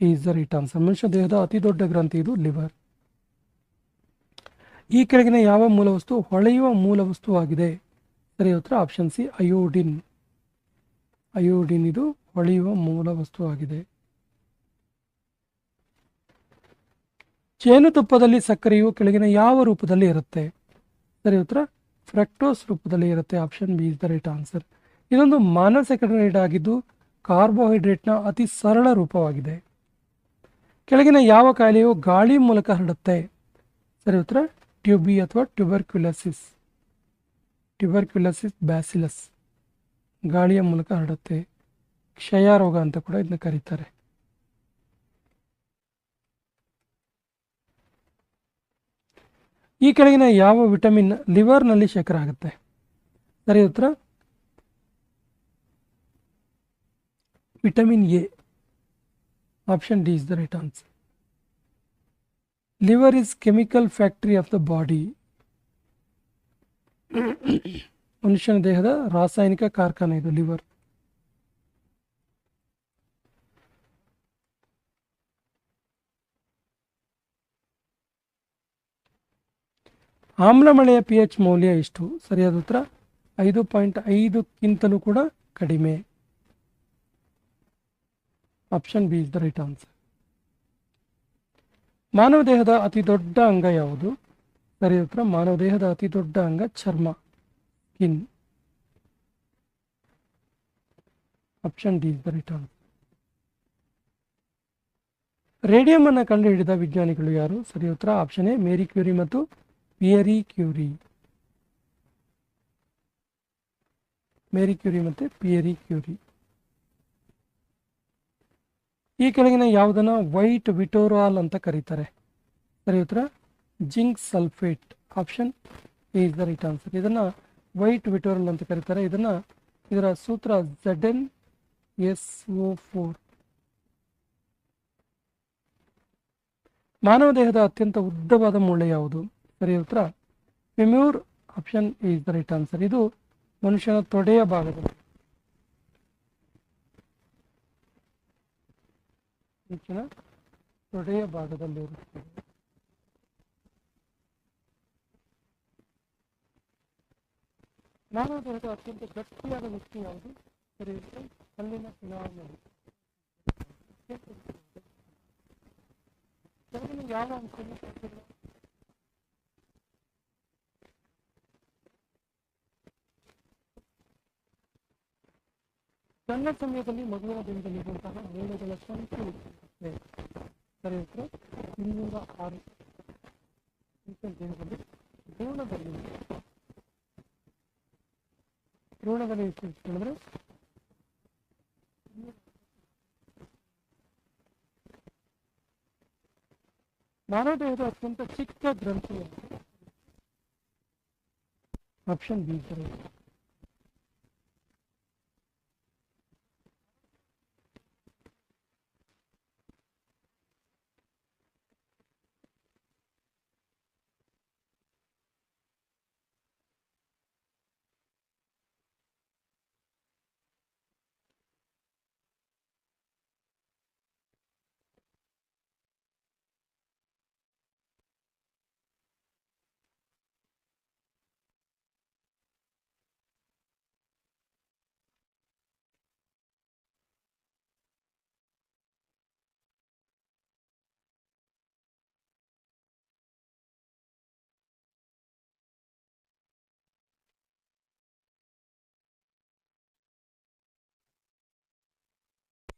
is the right answer. ಮನುಷ್ಯ ದೇಹದ ಅತಿ ದೊಡ್ಡ ಗ್ರಂಥಿ ಇದು ಲಿವರ್. ಈ ಕೆಳಗಿನ ಯಾವ ಮೂಲವಸ್ತು ಹೊಳೆಯುವ ಮೂಲವಸ್ತುವಾಗಿದೆ? ಸರಿ ಉತ್ತರ ಆಪ್ಷನ್ ಸಿ ಅಯೋಡಿನ್. ಅಯೋಡಿನ್ ಇದು ಹೊಳೆಯುವ ಮೂಲವಸ್ತುವಾಗಿದೆ. ಜೇನುತುಪ್ಪದಲ್ಲಿ ಸಕ್ಕರೆಯು ಕೆಳಗಿನ ಯಾವ ರೂಪದಲ್ಲಿ ಇರುತ್ತೆ? ಸರಿ ಉತ್ತರ ಫ್ರಕ್ಟೋಸ್ ರೂಪದಲ್ಲಿ ಇರುತ್ತೆ. Option B is the right answer. ಇದೊಂದು ಮಾನೋಸ್ಯಾಕರೈಡ್ ಆಗಿದ್ದು ಕಾರ್ಬೋಹೈಡ್ರೇಟ್ನ ಅತಿ ಸರಳ ರೂಪವಾಗಿದೆ. ಕೆಳಗಿನ ಯಾವ ಕಾಯಿಲೆಯು ಗಾಳಿ ಮೂಲಕ ಹರಡುತ್ತೆ? ಸರಿ ಉತ್ತರ ಟ್ಯೂಬಿ ಅಥವಾ ಟ್ಯೂಬರ್ಕ್ಯುಲೋಸಿಸ್. ಟ್ಯೂಬರ್ಕ್ಯುಲೋಸಿಸ್ ಬ್ಯಾಸಿಲಸ್ ಗಾಳಿಯ ಮೂಲಕ ಹರಡುತ್ತೆ. ಕ್ಷಯ ರೋಗ ಅಂತ ಕೂಡ ಇದನ್ನ ಕರೀತಾರೆ. ಈ ಕೆಳಗಿನ ಯಾವ ವಿಟಮಿನ್ ಲಿವರ್ನಲ್ಲಿ ಶೇಖರ ಆಗುತ್ತೆ? ಸರಿ ಉತ್ತರ vitamin A. Option D is the right answer. Liver is chemical factory of the body. ಮನುಷ್ಯನ ದೇಹದ ರಾಸಾಯನಿಕ ಕಾರ್ಖಾನೆ ಇದು ಲಿವರ್. ಆಮ್ಲಮಳೆಯ ಪಿ ಎಚ್ ಮೌಲ್ಯ ಎಷ್ಟು? ಸರಿಯಾದ ಉತ್ತರ 5.5ಕ್ಕಿಂತಲೂ ಕೂಡ ಕಡಿಮೆ. Option B is the right answer. ಮಾನವ ದೇಹದ ಅತಿ ದೊಡ್ಡ ಅಂಗ ಯಾವುದು? ಸರಿಯಾದ ಉತ್ತರ ಮಾನವ ದೇಹದ ಅತಿ ದೊಡ್ಡ ಅಂಗ ಚರ್ಮ, skin. Option D is the right answer. Radium ಅನ್ನು ಕಂಡುಹಿಡಿದ ವಿಜ್ಞಾನಿಗಳು ಯಾರು? ಸರಿ ಉತ್ತರ ಆಪ್ಷನ್ ಎ ಮೇರಿ ಕ್ಯೂರಿ ಮತ್ತು ಪಿಯರಿ ಕ್ಯೂರಿ. ಮೇರಿ ಕ್ಯೂರಿ ಮತ್ತು ಪಿಯರಿ ಕ್ಯೂರಿ. ಈ ಕೆಳಗಿನ ಯಾವುದನ್ನ ವೈಟ್ ವಿಟೋರಾಲ್ ಅಂತ ಕರೀತಾರೆ? ಸರಿ ಉತ್ತರ zinc sulphate. Option A is the right answer. ಇದನ್ನ ವೈಟ್ ವಿಟೋರಾಲ್ ಅಂತ ಕರೀತಾರೆ. ಇದರ ಸೂತ್ರ ZnSO4. ಮಾನವ ದೇಹದ ಅತ್ಯಂತ ಉದ್ದವಾದ ಮೂಳೆ ಯಾವುದು? ಸರಿ ಉತ್ತರ femur. Option A is the right answer. ಇದು ಮನುಷ್ಯನ ತೊಡೆಯ ಭಾಗದಲ್ಲಿ ಇರುತ್ತದೆ. ಮಾನವ ದೇಹದ ಅತ್ಯಂತ ಗಟ್ಟಿಯಾದ ವಸ್ತು ಯಾವುದು? ಸರಿ ಉತ್ತರ ಕಲ್ಲಿನ ಫಿನಾಮಿನಲ್. ಯಾವ ಅಂಶವನ್ನು ಸಣ್ಣ ಸಮಯದಲ್ಲಿ ಮಗುವಿನ ದೇಹದಲ್ಲಿ ಇರುವಂತಹ ಮೂಳೆಗಳ ಸಂಖ್ಯೆ ಹೆಚ್ಚಿರುತ್ತೆ? ಸರಿ ಉತ್ತರ 206 ದೇಹದಲ್ಲಿ ಭ್ರೂಣದಲ್ಲಿ ಹೆಚ್ಚಿಸಿಕೊಂಡ್ರೆ ಮಾನವ ದೇಹದ ಅತ್ಯಂತ ಚಿಕ್ಕ ಗ್ರಂಥಿ ಯಾವುದು? ಆಪ್ಷನ್ ಬಿ ಸರಿ.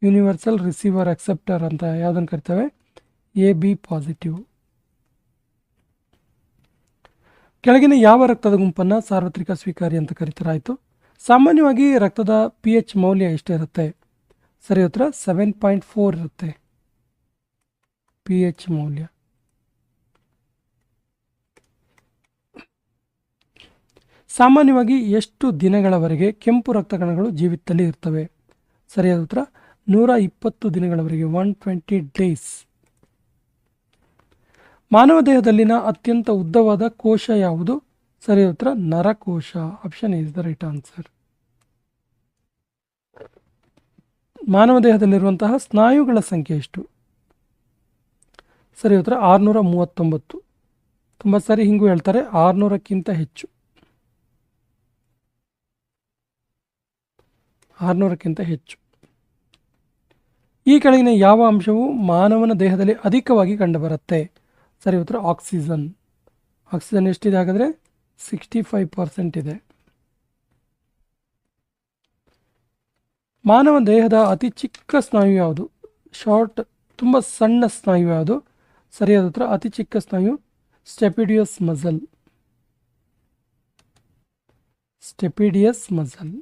ಯೂನಿವರ್ಸಲ್ ರಿಸೀವರ್ ಅಕ್ಸೆಪ್ಟರ್ ಅಂತ ಯಾವುದನ್ನು ಕರಿತೇವೆ? AB positive. ಕೆಳಗಿನ ಯಾವ ರಕ್ತದ ಗುಂಪನ್ನು ಸಾರ್ವತ್ರಿಕ ಸ್ವೀಕಾರಿ ಅಂತ ಕರೀತಾರಾಯಿತು? ಸಾಮಾನ್ಯವಾಗಿ ರಕ್ತದ pH ಮೌಲ್ಯ ಎಷ್ಟಿರುತ್ತೆ? ಸರಿ ಉತ್ತರ 7.4 ಇರುತ್ತೆ pH ಮೌಲ್ಯ. ಸಾಮಾನ್ಯವಾಗಿ ಎಷ್ಟು ದಿನಗಳವರೆಗೆ ಕೆಂಪು ರಕ್ತ ಕಣಗಳು ಜೀವಿತದಲ್ಲಿ ಇರ್ತವೆ? ಸರಿಯಾದ ಉತ್ತರ 120 ದಿನಗಳವರೆಗೆ, 120 ಡೇಸ್. ಮಾನವ ದೇಹದಲ್ಲಿನ ಅತ್ಯಂತ ಉದ್ದವಾದ ಕೋಶ ಯಾವುದು? ಸರಿ ಉತ್ತರ ನರಕೋಶ. Option is the right answer. ಮಾನವ ದೇಹದಲ್ಲಿರುವಂತಹ ಸ್ನಾಯುಗಳ ಸಂಖ್ಯೆ ಎಷ್ಟು? ಸರಿ ಉತ್ತರ 639. ತುಂಬ ಸಾರಿ ಹಿಂಗೂ ಹೇಳ್ತಾರೆ, 600ಕ್ಕಿಂತ ಹೆಚ್ಚು. 600ಕ್ಕಿಂತ ಹೆಚ್ಚು. ಈ ಕೆಳಗಿನ ಯಾವ ಅಂಶವು ಮಾನವನ ದೇಹದಲ್ಲಿ ಅಧಿಕವಾಗಿ ಕಂಡುಬರುತ್ತೆ? ಸರಿ ಉತ್ತರ ಆಕ್ಸಿಜನ್. ಆಕ್ಸಿಜನ್ ಎಷ್ಟಿದೆ ಹಾಗಾದರೆ? 65% ಇದೆ. ಮಾನವ ದೇಹದ ಅತಿ ಚಿಕ್ಕ ಸ್ನಾಯು ಯಾವುದು? ಶಾರ್ಟ್, ತುಂಬ ಸಣ್ಣ ಸ್ನಾಯು ಯಾವುದು? ಸರಿಯಾದ ಉತ್ತರ ಅತಿ ಚಿಕ್ಕ ಸ್ನಾಯು ಸ್ಟೆಪಿಡಿಯಸ್ ಮಸಲ್. ಸ್ಟೆಪಿಡಿಯಸ್ ಮಸಲ್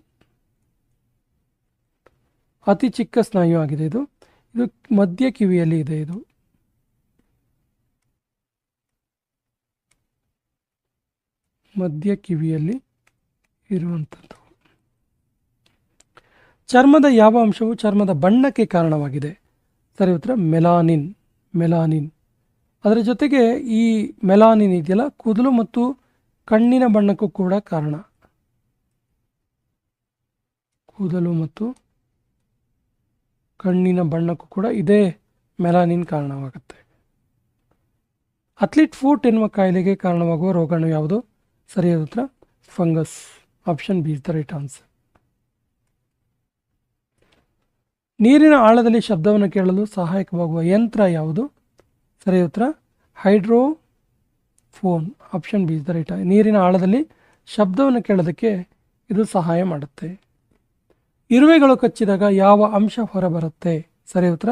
ಅತಿ ಚಿಕ್ಕ ಸ್ನಾಯು ಆಗಿದೆ. ಇದು ಮಧ್ಯ ಕಿವಿಯಲ್ಲಿ ಇದೆ. ಇದು ಮಧ್ಯ ಕಿವಿಯಲ್ಲಿ ಇರುವಂಥದ್ದು. ಚರ್ಮದ ಯಾವ ಅಂಶವು ಚರ್ಮದ ಬಣ್ಣಕ್ಕೆ ಕಾರಣವಾಗಿದೆ? ಸರಿ ಉತ್ತರ ಮೆಲಾನಿನ್. ಮೆಲಾನಿನ್. ಅದರ ಜೊತೆಗೆ ಈ ಮೆಲಾನಿನ್ ಇದೆಯಲ್ಲ, ಕೂದಲು ಮತ್ತು ಕಣ್ಣಿನ ಬಣ್ಣಕ್ಕೂ ಕೂಡ ಕಾರಣ. ಕೂದಲು ಮತ್ತು ಕಣ್ಣಿನ ಬಣ್ಣಕ್ಕೂ ಕೂಡ ಇದೇ ಮೆಲಾನಿನ್ ಕಾರಣವಾಗುತ್ತೆ. ಅಥ್ಲೀಟ್ ಫೂಟ್ ಎನ್ನುವ ಕಾಯಿಲೆಗೆ ಕಾರಣವಾಗುವ ರೋಗಾಣು ಯಾವುದು? ಸರಿಯಾದ ಉತ್ತರ fungus. Option B is the right answer. ನೀರಿನ ಆಳದಲ್ಲಿ ಶಬ್ದವನ್ನು ಕೇಳಲು ಸಹಾಯಕವಾಗುವ ಯಂತ್ರ ಯಾವುದು? ಸರಿಯಾದ ಉತ್ತರ hydrophone. Option B is the right. ನೀರಿನ ಆಳದಲ್ಲಿ ಶಬ್ದವನ್ನು ಕೇಳೋದಕ್ಕೆ ಇದು ಸಹಾಯ ಮಾಡುತ್ತೆ. ಇರುವೆಗಳು ಕಚ್ಚಿದಾಗ ಯಾವ ಅಂಶ ಹೊರಬರುತ್ತೆ? ಸರಿಯಾದ ಉತ್ತರ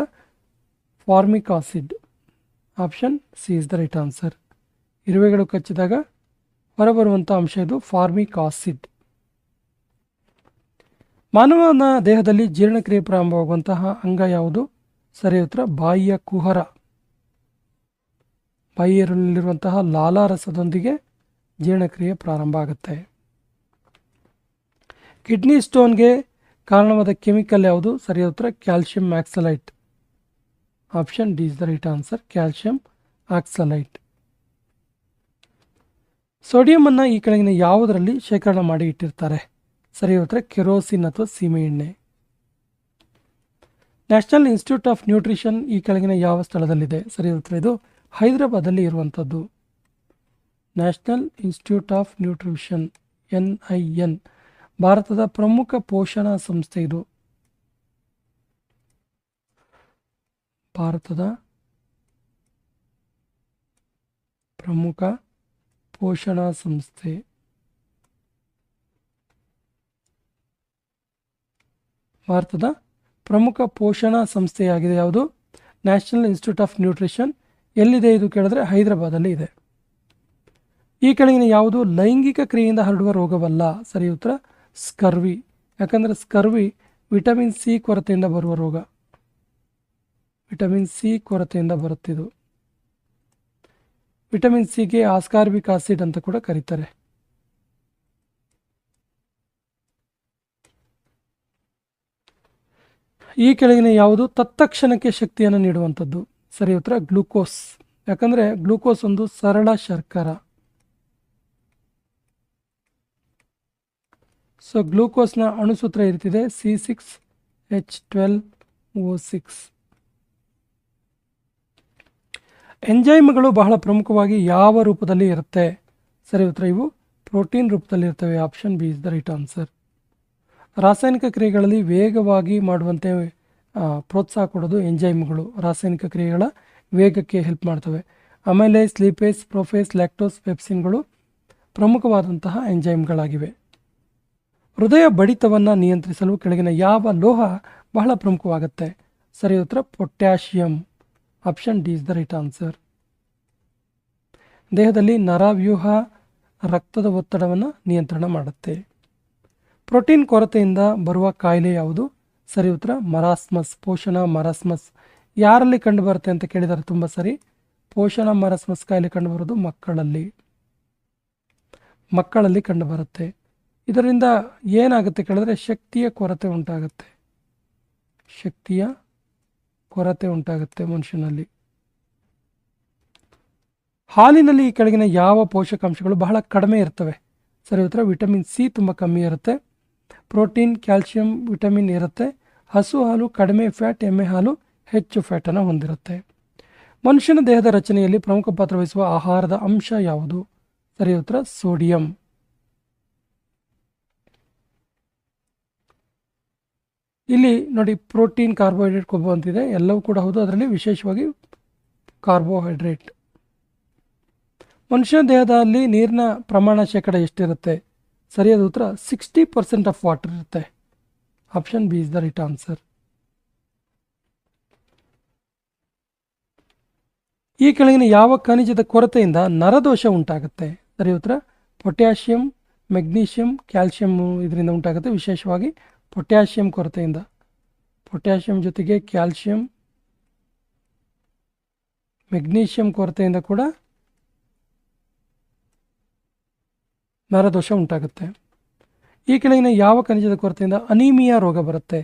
formic acid. Option C is the right answer. ಇರುವೆಗಳು ಕಚ್ಚಿದಾಗ ಹೊರಬರುವಂಥ ಅಂಶ ಇದು ಫಾರ್ಮಿಕ್ ಆಸಿಡ್. ಮಾನವನ ದೇಹದಲ್ಲಿ ಜೀರ್ಣಕ್ರಿಯೆ ಪ್ರಾರಂಭವಾಗುವಂತಹ ಅಂಗ ಯಾವುದು? ಸರಿಯಾದ ಉತ್ತರ ಬಾಯಿಯ ಕುಹರ. ಬಾಯಿಯಲ್ಲಿರುವಂತಹ ಲಾಲಾರಸದೊಂದಿಗೆ ಜೀರ್ಣಕ್ರಿಯೆ ಪ್ರಾರಂಭ ಆಗುತ್ತೆ. ಕಿಡ್ನಿ ಸ್ಟೋನ್ಗೆ ಕಾರಣವಾದ ಕೆಮಿಕಲ್ ಯಾವುದು? ಸರಿಯಾದ ಉತ್ತರ calcium oxalate. Option D is the right answer. Calcium oxalate. Sodium ಅನ್ನು ಈ ಕೆಳಗಿನ ಯಾವುದರಲ್ಲಿ ಶೇಖರಣೆ ಮಾಡಿ ಇಟ್ಟಿರ್ತಾರೆ? ಸರಿಯಾದ ಉತ್ತರ ಕೆರೋಸಿನ್ ಅಥವಾ ಸೀಮೆ ಎಣ್ಣೆ. ನ್ಯಾಷನಲ್ ಇನ್ಸ್ಟಿಟ್ಯೂಟ್ ಆಫ್ ನ್ಯೂಟ್ರಿಷನ್ ಈ ಕೆಳಗಿನ ಯಾವ ಸ್ಥಳದಲ್ಲಿದೆ? ಸರಿಯಾದ ಉತ್ತರ ಇದು ಹೈದರಾಬಾದಲ್ಲಿ ಇರುವಂಥದ್ದು. National institute of nutrition NIN ಭಾರತದ ಪ್ರಮುಖ ಪೋಷಣಾ ಸಂಸ್ಥೆ. ಇದು ಭಾರತದ ಪ್ರಮುಖ ಪೋಷಣಾ ಸಂಸ್ಥೆ. ಭಾರತದ ಪ್ರಮುಖ ಪೋಷಣಾ ಸಂಸ್ಥೆಯಾಗಿದೆ ಯಾವುದು? National institute of nutrition. ಎಲ್ಲಿದೆ ಇದು ಕೇಳಿದ್ರೆ ಹೈದರಾಬಾದಲ್ಲಿ ಇದೆ. ಈ ಕೆಳಗಿನ ಯಾವುದು ಲೈಂಗಿಕ ಕ್ರಿಯೆಯಿಂದ ಹರಡುವ ರೋಗವಲ್ಲ? ಸರಿ ಉತ್ತರ ಸ್ಕರ್ವಿ. ಯಾಕಂದರೆ ಸ್ಕರ್ವಿ ವಿಟಮಿನ್ ಸಿ ಕೊರತೆಯಿಂದ ಬರುವ ರೋಗ. ವಿಟಮಿನ್ ಸಿ ಕೊರತೆಯಿಂದ ಬರುತ್ತಿದ್ದು. ವಿಟಮಿನ್ ಸಿಗೆ ಆಸ್ಕಾರ್ಬಿಕ್ ಆಸಿಡ್ ಅಂತ ಕೂಡ ಕರೀತಾರೆ. ಈ ಕೆಳಗಿನ ಯಾವುದು ತತ್ಕ್ಷಣಕ್ಕೆ ಶಕ್ತಿಯನ್ನು ನೀಡುವಂಥದ್ದು? ಸರಿ ಉತ್ತರ ಗ್ಲೂಕೋಸ್. ಯಾಕಂದರೆ ಗ್ಲೂಕೋಸ್ ಒಂದು ಸರಳ ಶರ್ಕರ. ಸೊ ಗ್ಲೂಕೋಸ್ನ ಅಣುಸೂತ್ರ ಇರ್ತಿದೆ C6H12O6. ಎಂಜೈಮ್ಗಳು ಬಹಳ ಪ್ರಮುಖವಾಗಿ ಯಾವ ರೂಪದಲ್ಲಿ ಇರುತ್ತೆ? ಸರಿ ಉತ್ತರ ಇವು ಪ್ರೋಟೀನ್ ರೂಪದಲ್ಲಿ ಇರ್ತವೆ. Option B is the right answer. ರಾಸಾಯನಿಕ ಕ್ರಿಯೆಗಳಲ್ಲಿ ವೇಗವಾಗಿ ಮಾಡುವಂತೆ ಪ್ರೋತ್ಸಾಹ ಕೊಡೋದು ಎಂಜೈಮ್ಗಳು. ರಾಸಾಯನಿಕ ಕ್ರಿಯೆಗಳ ವೇಗಕ್ಕೆ ಹೆಲ್ಪ್ ಮಾಡ್ತವೆ. ಅಮೈಲೇಸ್, ಲೀಪೇಸ್, ಪ್ರೊಫೇಸ್, ಲ್ಯಾಕ್ಟೋಸ್, ಪೆಪ್ಸಿನ್ಗಳು ಪ್ರಮುಖವಾದಂತಹ ಎಂಜೈಮ್ಗಳಾಗಿವೆ. ಹೃದಯ ಬಡಿತವನ್ನು ನಿಯಂತ್ರಿಸಲು ಕೆಳಗಿನ ಯಾವ ಲೋಹ ಬಹಳ ಪ್ರಮುಖವಾಗುತ್ತೆ? ಸರಿ ಉತ್ತರ potassium. Option D is the right answer. ದೇಹದಲ್ಲಿ ನರವ್ಯೂಹ ರಕ್ತದ ಒತ್ತಡವನ್ನು ನಿಯಂತ್ರಣ ಮಾಡುತ್ತೆ. ಪ್ರೋಟೀನ್ ಕೊರತೆಯಿಂದ ಬರುವ ಕಾಯಿಲೆ ಯಾವುದು? ಸರಿ ಉತ್ತರ ಮರಾಸ್ಮಸ್. ಪೋಷಣ ಮರಾಸ್ಮಸ್ ಯಾರಲ್ಲಿ ಕಂಡುಬರುತ್ತೆ ಅಂತ ಕೇಳಿದ್ದಾರೆ ತುಂಬ ಸರಿ. ಪೋಷಣ ಮರಾಸ್ಮಸ್ ಕಾಯಿಲೆ ಕಂಡುಬರೋದು ಮಕ್ಕಳಲ್ಲಿ ಕಂಡುಬರುತ್ತೆ. ಇದರಿಂದ ಏನಾಗುತ್ತೆ ಕೇಳಿದ್ರೆ ಶಕ್ತಿಯ ಕೊರತೆ ಉಂಟಾಗುತ್ತೆ. ಶಕ್ತಿಯ ಕೊರತೆ ಉಂಟಾಗುತ್ತೆ ಮನುಷ್ಯನಲ್ಲಿ. ಹಾಲಿನಲ್ಲಿ ಈ ಕೆಳಗಿನ ಯಾವ ಪೋಷಕಾಂಶಗಳು ಬಹಳ ಕಡಿಮೆ ಇರ್ತವೆ? ಸರಿ ಉತ್ತರ ವಿಟಮಿನ್ ಸಿ ತುಂಬ ಕಮ್ಮಿ ಇರುತ್ತೆ. ಪ್ರೋಟೀನ್, ಕ್ಯಾಲ್ಶಿಯಂ, ವಿಟಮಿನ್ ಇರುತ್ತೆ. ಹಸು ಹಾಲು ಕಡಿಮೆ ಫ್ಯಾಟ್, ಎಮ್ಮೆ ಹಾಲು ಹೆಚ್ಚು ಫ್ಯಾಟನ್ನು ಹೊಂದಿರುತ್ತೆ. ಮನುಷ್ಯನ ದೇಹದ ರಚನೆಯಲ್ಲಿ ಪ್ರಮುಖ ಪಾತ್ರ ವಹಿಸುವ ಆಹಾರದ ಅಂಶ ಯಾವುದು? ಸರಿ ಉತ್ತರ ಸೋಡಿಯಂ. ಇಲ್ಲಿ ನೋಡಿ, ಪ್ರೋಟೀನ್, ಕಾರ್ಬೋಹೈಡ್ರೇಟ್, ಕೊಬ್ಬು ಅಂತಿದೆ, ಎಲ್ಲವೂ ಕೂಡ ಹೌದು. ಅದರಲ್ಲಿ ವಿಶೇಷವಾಗಿ ಕಾರ್ಬೋಹೈಡ್ರೇಟ್. ಮನುಷ್ಯನ ದೇಹದಲ್ಲಿ ನೀರಿನ ಪ್ರಮಾಣ ಶೇಕಡ ಎಷ್ಟಿರುತ್ತೆ? ಸರಿಯಾದ ಉತ್ತರ 60% ಆಫ್ ವಾಟರ್ ಇರುತ್ತೆ. Option B is the right answer. ಈ ಕೆಳಗಿನ ಯಾವ ಖನಿಜದ ಕೊರತೆಯಿಂದ ನರದೋಷ ಉಂಟಾಗುತ್ತೆ? ಸರಿ ಉತ್ತರ ಪೊಟ್ಯಾಷಿಯಂ, ಮೆಗ್ನೀಷಿಯಂ, ಕ್ಯಾಲ್ಶಿಯಂ ಇದರಿಂದ ಉಂಟಾಗುತ್ತೆ. ವಿಶೇಷವಾಗಿ ಪೊಟ್ಯಾಷಿಯಂ ಕೊರತೆಯಿಂದ. ಪೊಟ್ಯಾಷಿಯಂ ಜೊತೆಗೆ ಕ್ಯಾಲ್ಶಿಯಂ, ಮೆಗ್ನೀಷಿಯಂ ಕೊರತೆಯಿಂದ ಕೂಡ ನರದೋಷ ಉಂಟಾಗುತ್ತೆ. ಈ ಕೆಳಗಿನ ಯಾವ ಖನಿಜದ ಕೊರತೆಯಿಂದ ಅನಿಮಿಯಾ ರೋಗ ಬರುತ್ತೆ?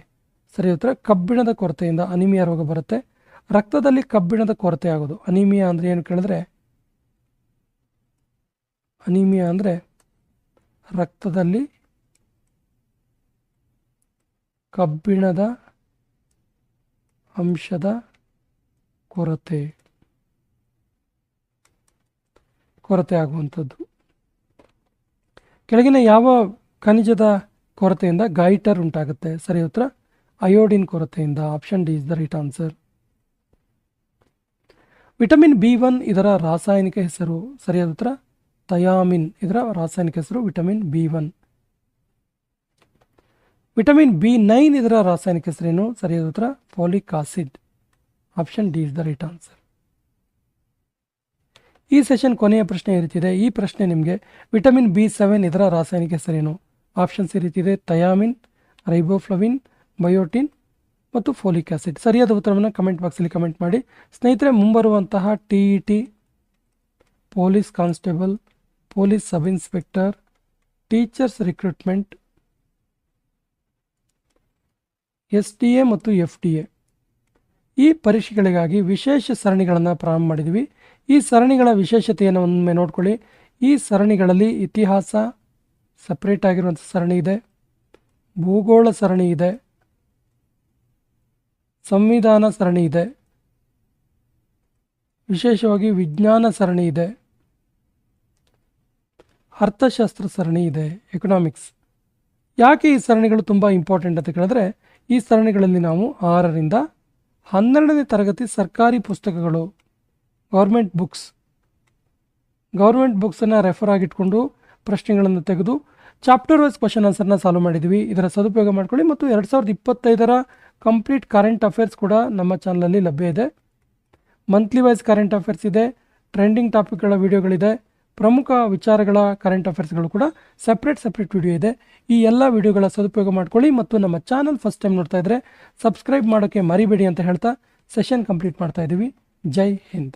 ಸರಿ ಉತ್ತರ ಕಬ್ಬಿಣದ ಕೊರತೆಯಿಂದ ಅನಿಮಿಯಾ ರೋಗ ಬರುತ್ತೆ. ರಕ್ತದಲ್ಲಿ ಕಬ್ಬಿಣದ ಕೊರತೆ ಆಗೋದು. ಅನಿಮಿಯಾ ಅಂದರೆ ಏನು ಕೇಳಿದ್ರೆ, ಅನಿಮಿಯಾ ಅಂದರೆ ರಕ್ತದಲ್ಲಿ ಕಬ್ಬಿಣದ ಅಂಶದ ಕೊರತೆ ಆಗುವಂಥದ್ದು. ಕೆಳಗಿನ ಯಾವ ಖನಿಜದ ಕೊರತೆಯಿಂದ ಗೈಟರ್ ಉಂಟಾಗುತ್ತೆ? ಸರಿ ಉತ್ತರ ಅಯೋಡಿನ್ ಕೊರತೆಯಿಂದ. Option D is the right answer. Vitamin B1 ಇದರ ರಾಸಾಯನಿಕ ಹೆಸರು? ಸರಿಯಾದ ಉತ್ತರ ಥಯಾಮಿನ್. ಇದರ ರಾಸಾಯನಿಕ ಹೆಸರು ವಿಟಮಿನ್ B1. ವಿಟಮಿನ್ B9 ಇದರ ರಾಸಾಯನಿಕ ಹೆಸರೇನು? ಸರಿಯಾದ ಉತ್ತರ folic acid. Option D is the right answer. ಈ ಸೆಷನ್ ಕೊನೆಯ ಪ್ರಶ್ನೆ ಈ ರೀತಿದೆ. ಈ ಪ್ರಶ್ನೆ ನಿಮಗೆ ವಿಟಮಿನ್ B7 ಇದರ ರಾಸಾಯನಿಕ ಹೆಸರೇನು? ಆಪ್ಷನ್ಸ್ ಈ ರೀತಿದೆ: ಥಯಾಮಿನ್, ರೈಬೋಫ್ಲವಿನ್, ಬಯೋಟಿನ್ ಮತ್ತು ಫೋಲಿಕ್ ಆಸಿಡ್. ಸರಿಯಾದ ಉತ್ತರವನ್ನು ಕಮೆಂಟ್ ಬಾಕ್ಸಲ್ಲಿ ಕಮೆಂಟ್ ಮಾಡಿ. ಸ್ನೇಹಿತರೆ, ಮುಂಬರುವಂತಹ TET, police constable, police sub inspector, teachers recruitment, SDA ಮತ್ತು FDA ಈ ಪರೀಕ್ಷೆಗಳಿಗಾಗಿ ವಿಶೇಷ ಸರಣಿಗಳನ್ನು ಪ್ರಾರಂಭ ಮಾಡಿದ್ವಿ. ಈ ಸರಣಿಗಳ ವಿಶೇಷತೆಯನ್ನು ಒಮ್ಮೆ ನೋಡ್ಕೊಳ್ಳಿ. ಈ ಸರಣಿಗಳಲ್ಲಿ ಇತಿಹಾಸ ಸಪ್ರೇಟ್ ಆಗಿರುವಂಥ ಸರಣಿ ಇದೆ, ಭೂಗೋಳ ಸರಣಿ ಇದೆ, ಸಂವಿಧಾನ ಸರಣಿ ಇದೆ, ವಿಶೇಷವಾಗಿ ವಿಜ್ಞಾನ ಸರಣಿ ಇದೆ, ಅರ್ಥಶಾಸ್ತ್ರ ಸರಣಿ ಇದೆ, ಎಕನಾಮಿಕ್ಸ್. ಯಾಕೆ ಈ ಸರಣಿಗಳು ತುಂಬ ಇಂಪಾರ್ಟೆಂಟ್ ಅಂತ ಕೇಳಿದ್ರೆ, ಈ ಸರಣಿಗಳಲ್ಲಿ ನಾವು 6ರಿಂದ 12ನೇ ತರಗತಿ ಸರ್ಕಾರಿ ಪುಸ್ತಕಗಳು, ಗೌರ್ಮೆಂಟ್ ಬುಕ್ಸನ್ನು ರೆಫರ್ ಆಗಿಟ್ಕೊಂಡು ಪ್ರಶ್ನೆಗಳನ್ನು ತೆಗೆದು ಚಾಪ್ಟರ್ ವೈಸ್ ಕ್ವಶನ್ ಆನ್ಸರ್ನ ಸಾಲ್ವ್ ಮಾಡಿದ್ವಿ. ಇದರ ಸದುಪಯೋಗ ಮಾಡ್ಕೊಳ್ಳಿ. ಮತ್ತು 2025ರ ಕಂಪ್ಲೀಟ್ ಕರೆಂಟ್ ಅಫೇರ್ಸ್ ಕೂಡ ನಮ್ಮ ಚಾನಲಲ್ಲಿ ಲಭ್ಯ ಇದೆ. ಮಂತ್ಲಿ ವೈಸ್ ಕರೆಂಟ್ ಅಫೇರ್ಸ್ ಇದೆ, ಟ್ರೆಂಡಿಂಗ್ ಟಾಪಿಕ್ಗಳ ವಿಡಿಯೋಗಳಿದೆ, ಪ್ರಮುಖ ವಿಚಾರಗಳ ಕರೆಂಟ್ ಅಫೇರ್ಸ್ಗಳು ಕೂಡ ಸಪ್ರೇಟ್ ವಿಡಿಯೋ ಇದೆ. ಈ ಎಲ್ಲ ವಿಡಿಯೋಗಳ ಸದುಪಯೋಗ ಮಾಡ್ಕೊಳ್ಳಿ. ಮತ್ತು ನಮ್ಮ ಚಾನಲ್ ಫಸ್ಟ್ ಟೈಮ್ ನೋಡ್ತಾ ಇದ್ದರೆ ಸಬ್ಸ್ಕ್ರೈಬ್ ಮಾಡೋಕ್ಕೆ ಮರಿಬೇಡಿ ಅಂತ ಹೇಳ್ತಾ ಸೆಷನ್ ಕಂಪ್ಲೀಟ್ ಮಾಡ್ತಾ ಇದ್ದೀವಿ. ಜೈ ಹಿಂದ್.